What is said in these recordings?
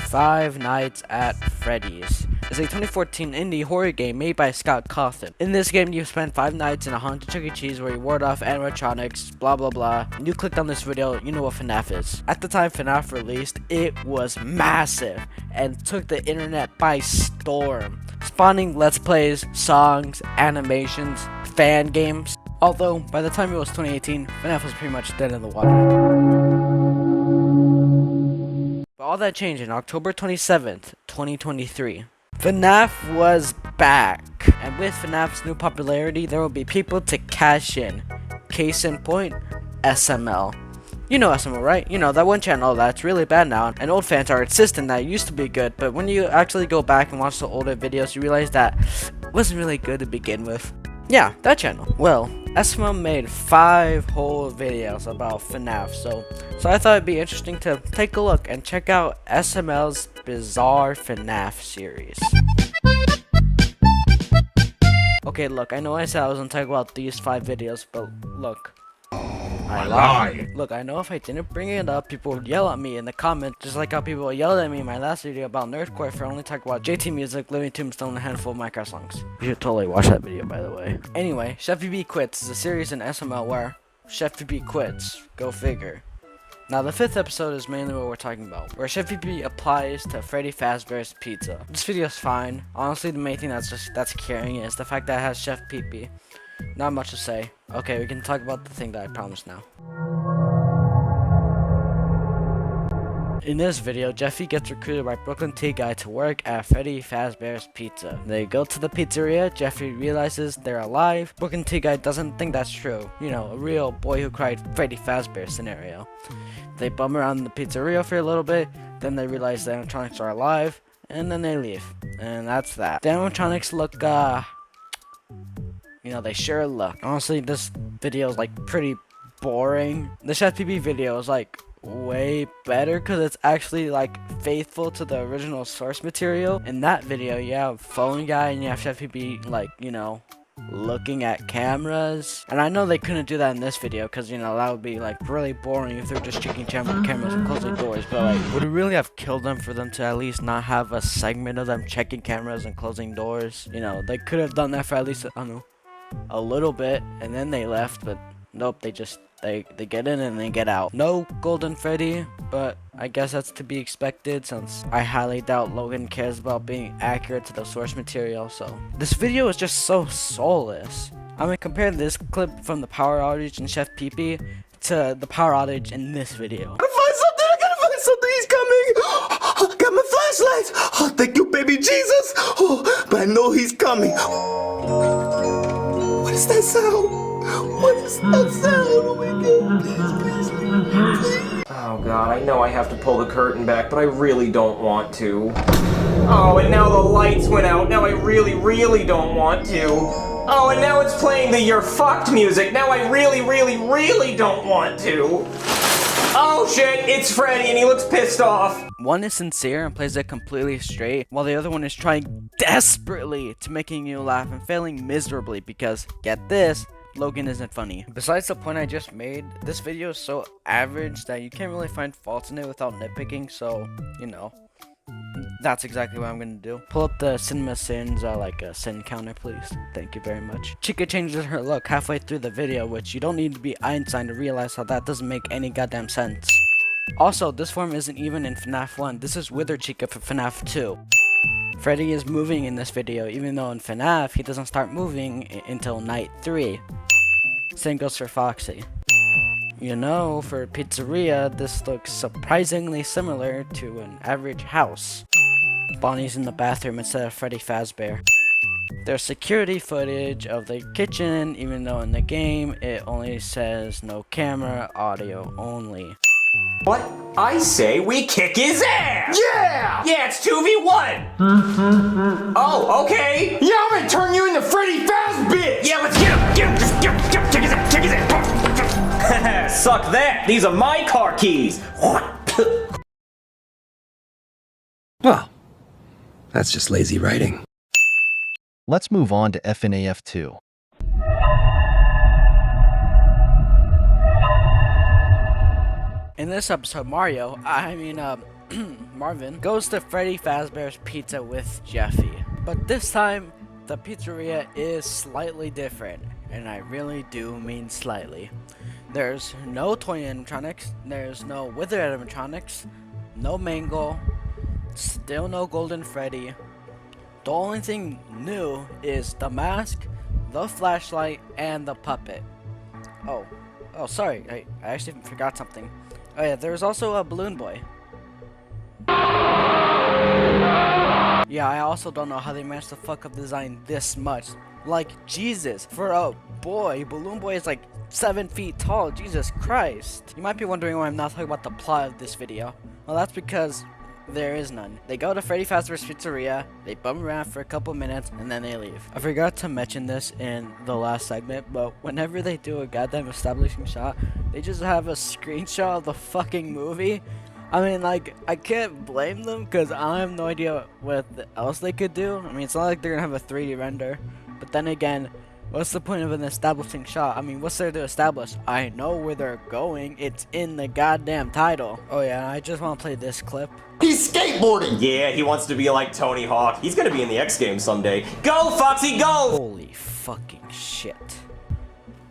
Five Nights at Freddy's. It's a 2014 indie horror game made by Scott Cawthon. In this game, you spend 5 nights in a haunted Chuck E. Cheese where you ward off animatronics, blah blah blah. And you clicked on this video, you know what FNAF is. At the time FNAF released, it was massive and took the internet by storm, spawning let's plays, songs, animations, fan games. Although, by the time it was 2018, FNAF was pretty much dead in the water. But all that changed in October 27th, 2023. FNAF was back, and with FNAF's new popularity, there will be people to cash in. Case in point, SML. You know SML, right? You know, that one channel that's really bad now, and old fans are insisting that it used to be good, but when you actually go back and watch the older videos, you realize that it wasn't really good to begin with. Yeah, that channel. Well, SML made 5 whole videos about FNAF, so I thought it'd be interesting to take a look and check out SML's Bizzare FNAF series. Okay, look, I know I said I was gonna talk about these 5 videos, but look. I lied. Look, I know if I didn't bring it up, people would yell at me in the comments, just like how people yelled at me in my last video about Nerdcore for only talking about JT Music, Living Tombstone, and a handful of Minecraft songs. You should totally watch that video, by the way. Anyway, Chef VB Quits is a series in SML where Chef VB quits. Go figure. Now, the 5th episode is mainly what we're talking about, where Chef VB applies to Freddy Fazbear's Pizza. This video is fine. Honestly, the main thing that's carrying it is the fact that it has Chef Pee-Pee. Not much to say. Okay, we can talk about the thing that I promised now. In this video, Jeffy gets recruited by Brooklyn Tea Guy to work at Freddy Fazbear's Pizza. They go to the pizzeria, Jeffy realizes they're alive. Brooklyn Tea Guy doesn't think that's true. You know, a real boy who cried Freddy Fazbear scenario. They bum around the pizzeria for a little bit, then they realize the animatronics are alive, and then they leave. And that's that. The animatronics look, you know, they sure look. Honestly, this video is like pretty boring. The Chef PB video is like way better because it's actually like faithful to the original source material. In that video, you have Phone Guy and you have Chef PB, like, you know, looking at cameras. And I know they couldn't do that in this video because, you know, that would be like really boring if they're just checking cameras and closing doors. But like, would it really have killed them for them to at least not have a segment of them checking cameras and closing doors? You know, they could have done that for at least, I don't know, a little bit, and then they left. But nope, they get in and they get out. No Golden Freddy, but I guess that's to be expected since I highly doubt Logan cares about being accurate to the source material. So this video is just so soulless. I'm gonna compare this clip from the power outage in Chef Pee-Pee to the power outage in this video. I gotta find something, he's coming. Got my flashlights. Oh, thank you, baby Jesus. Oh, but I know he's coming. What is that sound? What is that sound? Oh my God, please. Oh God, I know I have to pull the curtain back, but I really don't want to. Oh, and now the lights went out. Now I really don't want to. Oh, and now it's playing the "You're fucked" music. Now I really don't want to. Oh shit, it's Freddy and he looks pissed off. One is sincere and plays it completely straight, while the other one is trying desperately to making you laugh and failing miserably because, get this, Logan isn't funny. Besides the point I just made, this video is so average that you can't really find faults in it without nitpicking, so, you know, that's exactly what I'm gonna do. Pull up the Cinema Sins, like a sin counter, please. Thank you very much. Chica changes her look halfway through the video, which you don't need to be Einstein to realize how that doesn't make any goddamn sense. Also, this form isn't even in FNAF 1, this is Wither Chica for FNAF 2. Freddy is moving in this video, even though in FNAF, he doesn't start moving until night 3. Same goes for Foxy. You know, for pizzeria, this looks surprisingly similar to an average house. Bonnie's in the bathroom instead of Freddy Fazbear. There's security footage of the kitchen, even though in the game, it only says no camera, audio only. What? I say we kick his ass! Yeah! Yeah, it's 2v1! Oh, okay! Yeah, I'm gonna turn you into Freddy Fazbear! Yeah, let's get him! Get him! Just get him! Kick his ass! Kick his ass! Suck that! These are my car keys! Well, that's just lazy writing. Let's move on to FNAF 2. In this episode, Mario, Marvin goes to Freddy Fazbear's Pizza with Jeffy. But this time, the pizzeria is slightly different. And I really do mean slightly. There's no toy animatronics, there's no Wither animatronics, no Mangle, still no Golden Freddy. The only thing new is the mask, the flashlight, and the puppet. Oh, sorry, I actually forgot something. Oh yeah, there's also a balloon boy. Yeah, I also don't know how they managed to fuck up the design this much. Like, Jesus, for a boy, Balloon Boy is like 7 feet tall, Jesus Christ. You might be wondering why I'm not talking about the plot of this video. Well, that's because there is none. They go to Freddy Fazbear's Pizzeria, they bum around for a couple minutes, and then they leave. I forgot to mention this in the last segment, but whenever they do a goddamn establishing shot, they just have a screenshot of the fucking movie. I mean, like, I can't blame them, because I have no idea what else they could do. I mean, it's not like they're gonna have a 3D render. But then again, what's the point of an establishing shot? I mean, what's there to establish? I know where they're going. It's in the goddamn title. Oh yeah, I just want to play this clip. He's skateboarding! Yeah, he wants to be like Tony Hawk. He's gonna be in the X Games someday. Go, Foxy, go! Holy fucking shit.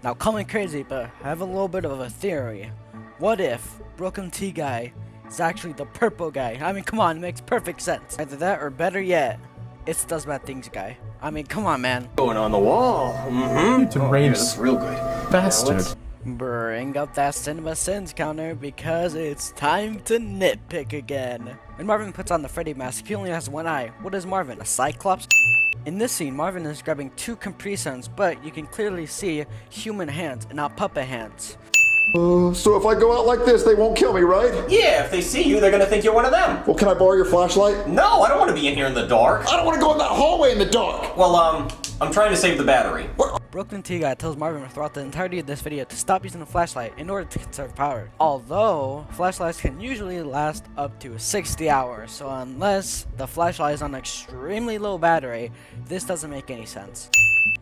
Now, call me crazy, but I have a little bit of a theory. What if Broken T Guy is actually the purple guy? I mean, come on, it makes perfect sense. Either that, or better yet, it's Does Bad Things guy. I mean, come on, man. Going on the wall. Mm-hmm. Deranged That's real good. bastard. Bring up that cinema sins counter because it's time to nitpick again. When Marvin puts on the Freddy mask, he only has one eye. What is Marvin, a Cyclops? In this scene, Marvin is grabbing 2 Capri Suns, but you can clearly see human hands and not puppet hands. So if I go out like this, they won't kill me, right? Yeah, if they see you, they're gonna think you're one of them. Well, can I borrow your flashlight? No, I don't want to be in here in the dark. I don't want to go in that hallway in the dark! Well, I'm trying to save the battery. Brooklyn T Guy tells Marvin throughout the entirety of this video to stop using the flashlight in order to conserve power. Although, flashlights can usually last up to 60 hours, so unless the flashlight is on extremely low battery, this doesn't make any sense.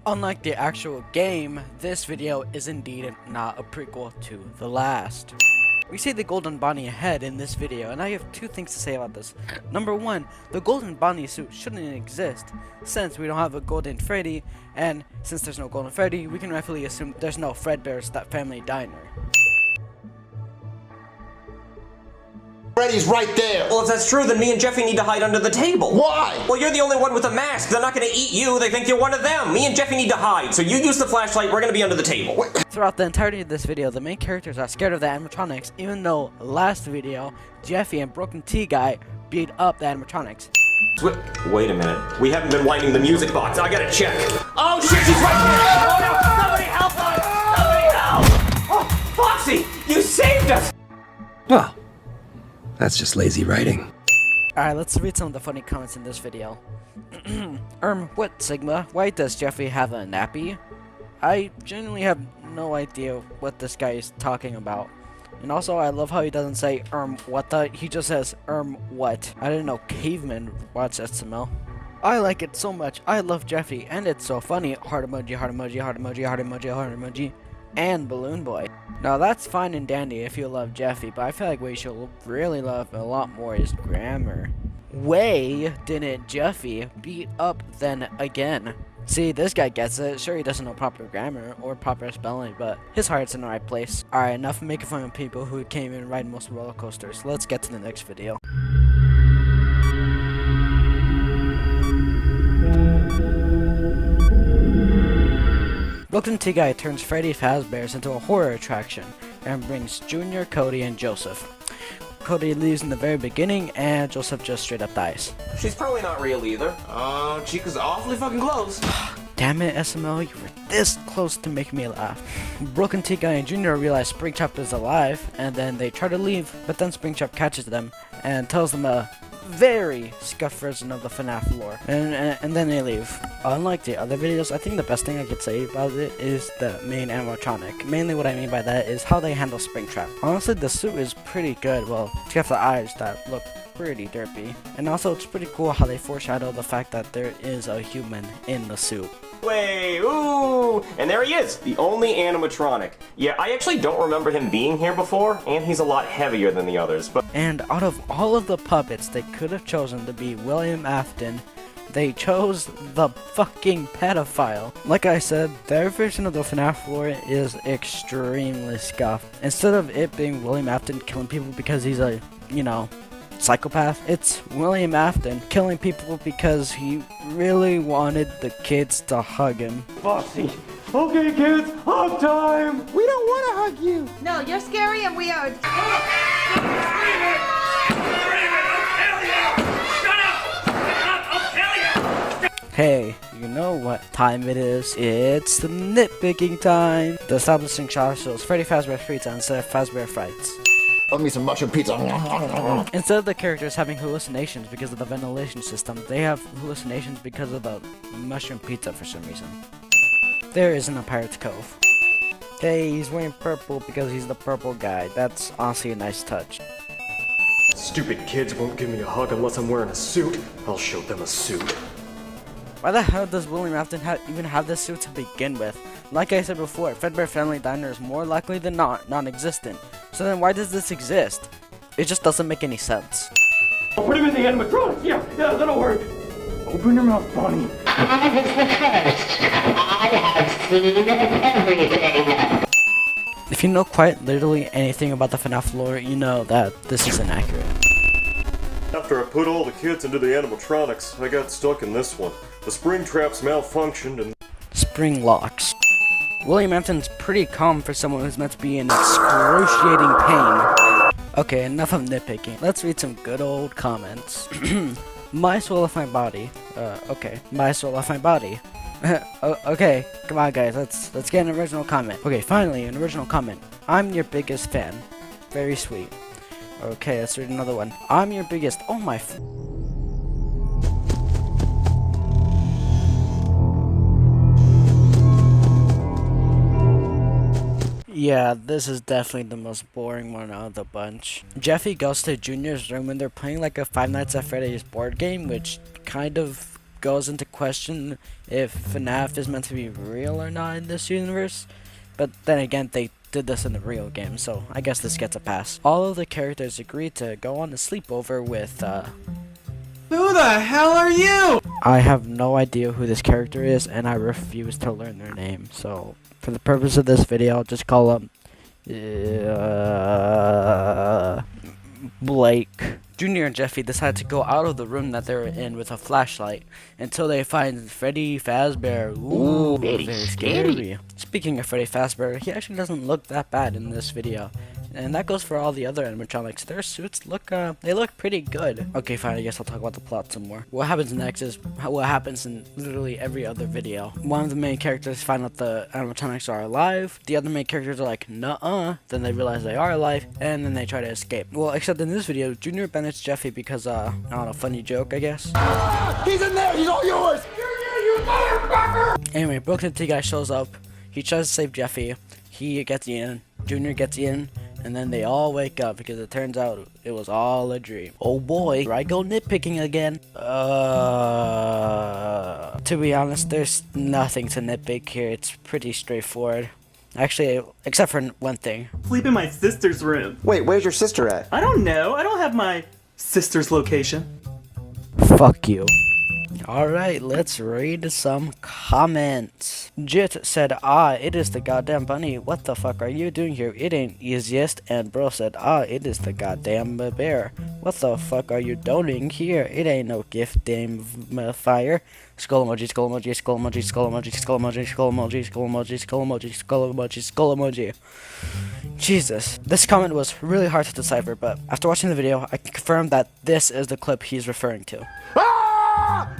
Unlike the actual game, this video is indeed not a prequel to the last. We see the Golden Bonnie head in this video, and I have 2 things to say about this. Number 1, the Golden Bonnie suit shouldn't exist, since we don't have a Golden Freddy, and since there's no Golden Freddy, we can rightfully assume there's no Fredbear's That Family Diner. Freddy's right there! Well, if that's true, then me and Jeffy need to hide under the table. Why? Well, you're the only one with a mask. They're not gonna eat you. They think you're one of them. Me and Jeffy need to hide. So you use the flashlight. We're gonna be under the table. Throughout the entirety of this video, the main characters are scared of the animatronics, even though last video, Jeffy and Broken T Guy beat up the animatronics. Wait a minute. We haven't been winding the music box. I gotta check. Oh shit, she's right there! Oh no! Somebody help us! Somebody help! Oh, Foxy, you saved us! Well, that's just lazy writing. Alright, let's read some of the funny comments in this video. What, Sigma? Why does Jeffy have a nappy? I genuinely have no idea what this guy is talking about. And also, I love how he doesn't say, what the? He just says, what? I didn't know cavemen watch SML. I like it so much. I love Jeffy, and it's so funny. Heart emoji, heart emoji, heart emoji, heart emoji, heart emoji, and Balloon Boy. Now, that's fine and dandy if you love Jeffy, but I feel like what you should really love a lot more is grammar. Way didn't Jeffy beat up then again. See, this guy gets it. Sure, he doesn't know proper grammar or proper spelling, but his heart's in the right place. Alright, enough of making fun of people who came in riding most roller coasters. Let's get to the next video. Brooklyn T Guy turns Freddy Fazbear's into a horror attraction and brings Junior, Cody, and Joseph. Cody leaves in the very beginning, and Joseph just straight up dies. She's probably not real either. Chica's awfully fucking close. Damn it, SML, you were this close to making me laugh. Brooklyn T Guy and Junior realize Springtrap is alive, and then they try to leave, but then Springtrap catches them and tells them a very scuffed version of the FNAF lore, and then they leave. Unlike the other videos, I think the best thing I could say about it is the main animatronic. Mainly what I mean by that is how they handle Springtrap. Honestly, the suit is pretty good, well, except for the eyes that look pretty derpy. And also, it's pretty cool how they foreshadow the fact that there is a human in the suit. Way, ooh! And there he is, the only animatronic. Yeah, I actually don't remember him being here before, and he's a lot heavier than the others, but... And out of all of the puppets they could have chosen to be William Afton, they chose the fucking pedophile. Like I said, their version of the FNAF lore is extremely scuffed. Instead of it being William Afton killing people because he's a, psychopath, it's William Afton killing people because he really wanted the kids to hug him. Foxy. Okay, kids, hug time! We don't want to hug you. No, you're scary and we are. Hey, you know what time it is? It's the nitpicking time. The establishing shot shows Freddy Fazbear's Pizza instead of Fazbear Frights. Love me some mushroom pizza. Instead of the characters having hallucinations because of the ventilation system, they have hallucinations because of the mushroom pizza for some reason. There isn't a Pirate's Cove. Hey, he's wearing purple because he's the purple guy. That's honestly a nice touch. Stupid kids won't give me a hug unless I'm wearing a suit. I'll show them a suit. Why the hell does William Afton even have this suit to begin with? Like I said before, Fredbear Family Diner is more likely than not non-existent. So then why does this exist? It just doesn't make any sense. I'll put him in the animatronics. Yeah, that'll work. Open your mouth, Bonnie. I have seen everything. If you know quite literally anything about the FNAF lore, you know that this is inaccurate. After I put all the kids into the animatronics, I got stuck in this one. The spring traps malfunctioned and... Spring locks. William Afton's pretty calm for someone who's meant to be in excruciating pain. Okay, enough of nitpicking. Let's read some good old comments. My soul left my body. Okay. My soul left my body. Okay, come on guys, let's get an original comment. Okay, finally, an original comment. I'm your biggest fan. Very sweet. Okay, let's read another one. I'm your biggest... Oh my... Yeah, this is definitely the most boring one out of the bunch. Jeffy goes to Junior's room when they're playing like a Five Nights at Freddy's board game, which kind of goes into question if FNAF is meant to be real or not in this universe. But then again, they did this in the real game, so I guess this gets a pass. All of the characters agree to go on a sleepover with, Who the hell are you? I have no idea who this character is, and I refuse to learn their name, so for the purpose of this video, I'll just call them, Blake. Junior and Jeffy decide to go out of the room that they're in with a flashlight until they find Freddy Fazbear. Ooh, very scary. Speaking of Freddy Fazbear, he actually doesn't look that bad in this video. And that goes for all the other animatronics. Their suits look, they look pretty good. Okay, fine, I guess I'll talk about the plot some more. What happens next is what happens in literally every other video. One of the main characters find out the animatronics are alive. The other main characters are like, nuh-uh. Then they realize they are alive, and then they try to escape. Well, except in this video, Junior banishes Jeffy because, I don't know, funny joke, I guess. He's in there! He's all yours! You motherfucker! Anyway, Broken T guy shows up. He tries to save Jeffy. He gets in. Junior gets in. And then they all wake up because it turns out it was all a dream. Oh boy, here I go nitpicking again. To be honest, there's nothing to nitpick here. It's pretty straightforward. Actually, except for one thing. Sleep in my sister's room. Wait, where's your sister at? I don't know. I don't have my sister's location. Fuck you. Alright, let's read some comments. Jit said, it is the goddamn bunny. What the fuck are you doing here? It ain't easiest. And bro said, it is the goddamn bear. What the fuck are you doing here? It ain't no gift damn fire. Skull emoji, skull emoji, skull emoji, skull emoji, skull emoji, skull emoji, skull emoji, skull emoji, skull emoji, skull emoji. Jesus. This comment was really hard to decipher, but after watching the video, I can confirm that this is the clip he's referring to.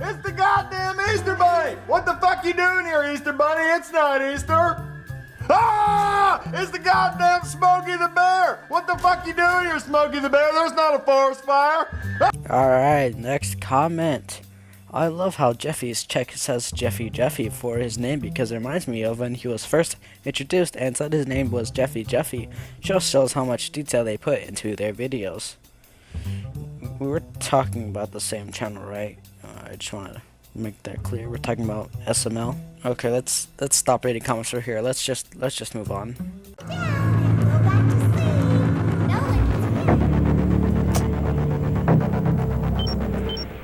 It's the goddamn Easter Bunny! What the fuck you doing here, Easter Bunny? It's not Easter! It's the goddamn Smokey the Bear! What the fuck you doing here, Smokey the Bear? There's not a forest fire! Alright, next comment. I love how Jeffy's check says Jeffy for his name because it reminds me of when he was first introduced and said his name was Jeffy. Just shows how much detail they put into their videos. We were talking about the same channel, right? I just want to make that clear. We're talking about SML. Okay, let's stop reading comments over here. Let's just move on.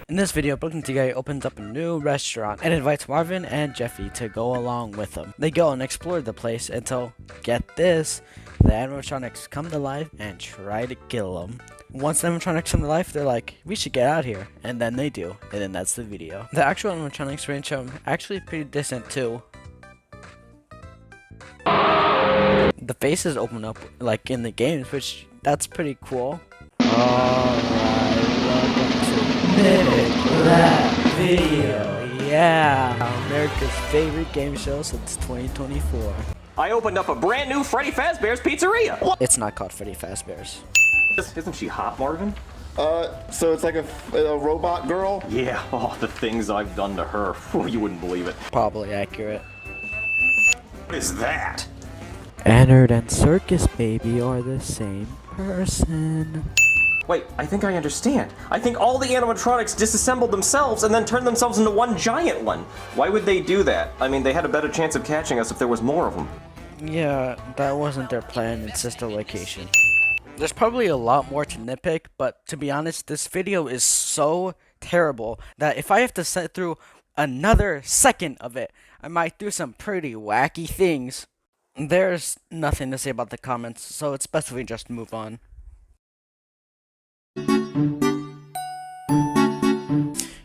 In this video, Broken Guy opens up a new restaurant and invites Marvin and Jeffy to go along with him. They go and explore the place until, get this, the animatronics come to life and try to kill them. Once the animatronics come to life, they're like, we should get out here. And then they do. And then that's the video. The actual animatronics range actually pretty decent too. The faces open up like in the games, which that's pretty cool. Alright, welcome to that video. Yeah, America's favorite game show since 2024. I opened up a brand new Freddy Fazbear's Pizzeria. What? It's not called Freddy Fazbear's. Isn't she hot, Marvin? So it's like a robot girl? Yeah, oh, the things I've done to her. Whew, you wouldn't believe it. Probably accurate. What is that? Ennard and Circus Baby are the same person. Wait, I think I understand. I think all the animatronics disassembled themselves and then turned themselves into one giant one. Why would they do that? I mean, they had a better chance of catching us if there was more of them. Yeah, that wasn't their plan in Sister Location. There's probably a lot more to nitpick, but to be honest, this video is so terrible that if I have to sit through another second of it, I might do some pretty wacky things. There's nothing to say about the comments, so it's best if we just move on.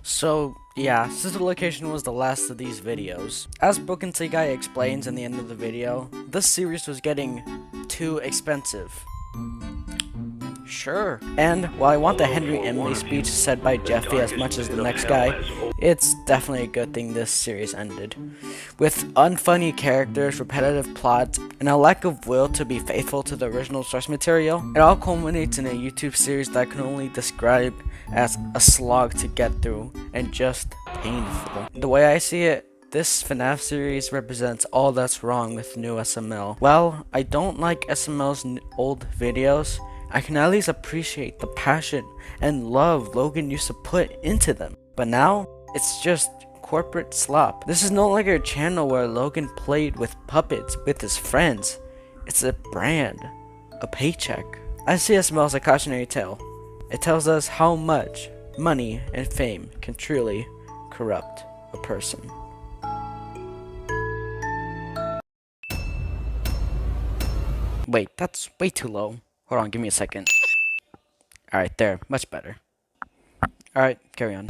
So, yeah, Sister Location was the last of these videos. As Broken Guy explains in the end of the video, this series was getting too expensive. Sure. And while I want the Henry Emily speech said by Jeffy as much as the next guy, it's definitely a good thing this series ended. With unfunny characters, repetitive plots, and a lack of will to be faithful to the original source material, it all culminates in a YouTube series that I can only describe as a slog to get through and just painful. The way I see it, this FNAF series represents all that's wrong with new SML. While I don't like SML's old videos, I can at least appreciate the passion and love Logan used to put into them. But now, it's just corporate slop. This is no longer a channel where Logan played with puppets with his friends. It's a brand, a paycheck. I see SML as a cautionary tale. It tells us how much money and fame can truly corrupt a person. Wait, that's way too low. Hold on, give me a second. Alright, there. Much better. Alright, carry on.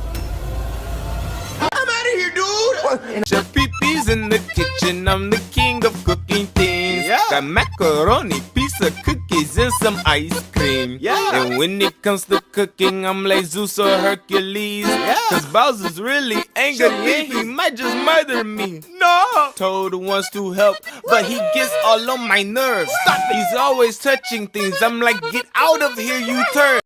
I'm out of here, dude! Chef Pee-Pee's in the kitchen, I'm the king of cooking things. Got macaroni, piece of cookies, and some ice cream. And when it comes to cooking, I'm like Zeus or Hercules. Cause Bowser's really angry and he might just murder me. No! Toad wants to help, but he gets all on my nerves. He's always touching things, I'm like, get out of here, you turd.